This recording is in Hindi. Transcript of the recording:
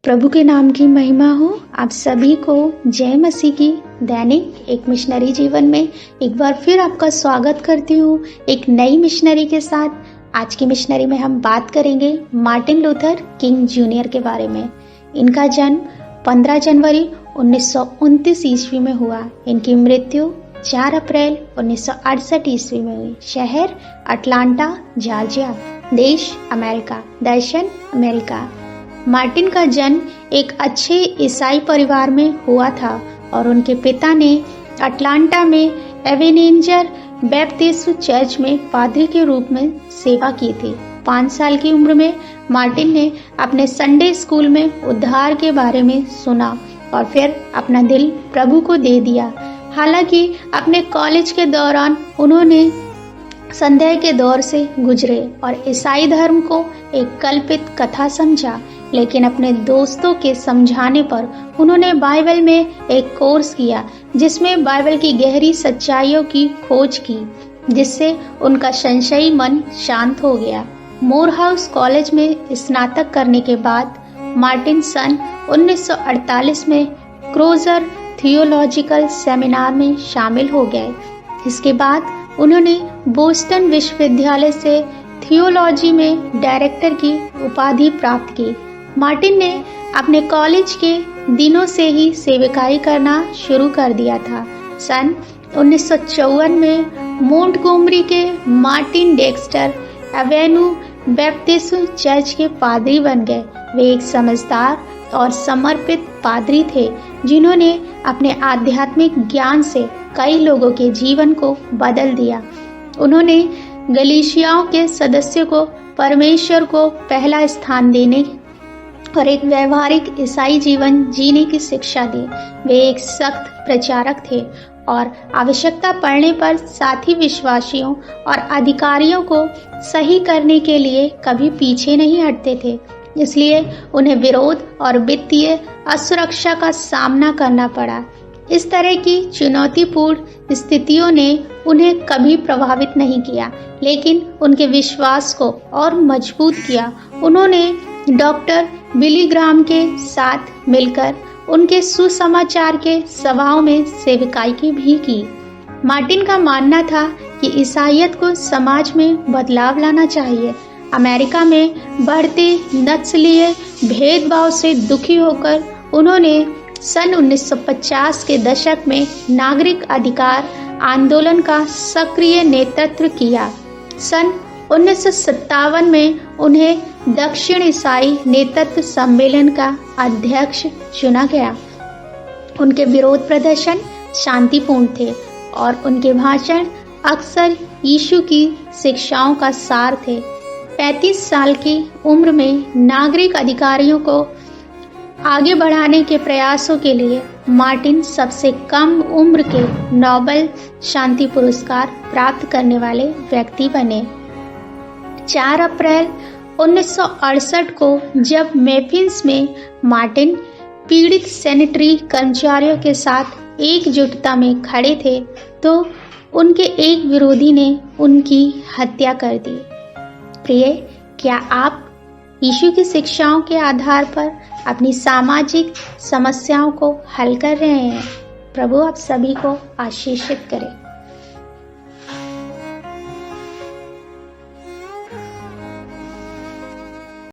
प्रभु के नाम की महिमा हो। आप सभी को जय मसीह की। दैनिक एक मिशनरी जीवन में एक बार फिर आपका स्वागत करती हूँ एक नई मिशनरी के साथ। आज की मिशनरी में हम बात करेंगे मार्टिन लूथर किंग जूनियर के बारे में। इनका जन्म 15 जनवरी 1929 ईस्वी में हुआ। इनकी मृत्यु 4 अप्रैल 1968 ईस्वी में हुई। शहर अटलांटा जॉर्जिया। देश अमेरिका। दर्शन अमेरिका। मार्टिन का जन्म एक अच्छे ईसाई परिवार में हुआ था और उनके पिता ने अटलांटा में एवेनेंजर बैप्टिस्ट चर्च में पादरी के रूप में सेवा की थी। 5 साल की उम्र में मार्टिन ने अपने संडे स्कूल में उद्धार के बारे में सुना और फिर अपना दिल प्रभु को दे दिया। हालांकि अपने कॉलेज के दौरान उन्होंने संदेह के दौर से गुजरे और ईसाई धर्म को एक कल्पित कथा समझा, लेकिन अपने दोस्तों के समझाने पर उन्होंने बाइबल में एक कोर्स किया जिसमें बाइबल की गहरी सच्चाइयों की खोज की, जिससे उनका संशयी मन शांत हो गया। मोरहाउस कॉलेज में स्नातक करने के बाद मार्टिन सन 1948 में क्रोजर थियोलॉजिकल सेमिनार में शामिल हो गए। इसके बाद उन्होंने बोस्टन विश्वविद्यालय से थियोलॉजी में डायरेक्टर की उपाधि प्राप्त की। मार्टिन ने अपने कॉलेज के दिनों से ही सेवकाई करना शुरू कर दिया था। सन 1954 में मोंटगोमरी के Martin Dexter Avenue Baptist church के पादरी बन गए। वे एक समझदार और समर्पित पादरी थे जिन्होंने अपने आध्यात्मिक ज्ञान से कई लोगों के जीवन को बदल दिया। उन्होंने गलीशियाओं के सदस्यों को परमेश्वर को पहला स्थान देने और एक व्यवहारिक ईसाई जीवन जीने की शिक्षा दी। वे एक सख्त प्रचारक थे और आवश्यकता पड़ने पर साथी विश्वासियों और अधिकारियों को सही करने के लिए कभी पीछे नहीं हटते थे। इसलिए उन्हें विरोध और वित्तीय असुरक्षा का सामना करना पड़ा। इस तरह की चुनौतीपूर्ण स्थितियों ने उन्हें कभी प्रभावित नहीं किया, लेकिन उनके विश्वास को और मजबूत किया। उन्होंने डॉक्टर बिली ग्राहम के साथ मिलकर उनके सुसमाचार के सभाओं में सेवकाई की भी की। मार्टिन का मानना था कि ईसाईयत को समाज में बदलाव लाना चाहिए। अमेरिका में बढ़ते नस्लीय भेदभाव से दुखी होकर उन्होंने सन 1950 के दशक में नागरिक अधिकार आंदोलन का सक्रिय नेतृत्व किया। सन 1957 में उन्हें दक्षिण ईसाई नेतृत्व सम्मेलन का अध्यक्ष चुना गया। उनके विरोध प्रदर्शन शांतिपूर्ण थे और उनके भाषण अक्सर यीशु की शिक्षाओं का सार थे। 35 साल की उम्र में नागरिक अधिकारियों को आगे बढ़ाने के प्रयासों के लिए मार्टिन सबसे कम उम्र के नोबेल शांति पुरस्कार प्राप्त करने वाले व्यक्ति बने। 4 अप्रैल 1968 को जब मेफिस में मार्टिन पीड़ित सैनिटरी कर्मचारियों के साथ एकजुटता में खड़े थे तो उनके एक विरोधी ने उनकी हत्या कर दी। प्रिय, क्या आप यीशु की शिक्षाओं के आधार पर अपनी सामाजिक समस्याओं को हल कर रहे हैं? प्रभु आप सभी को आशीषित करे।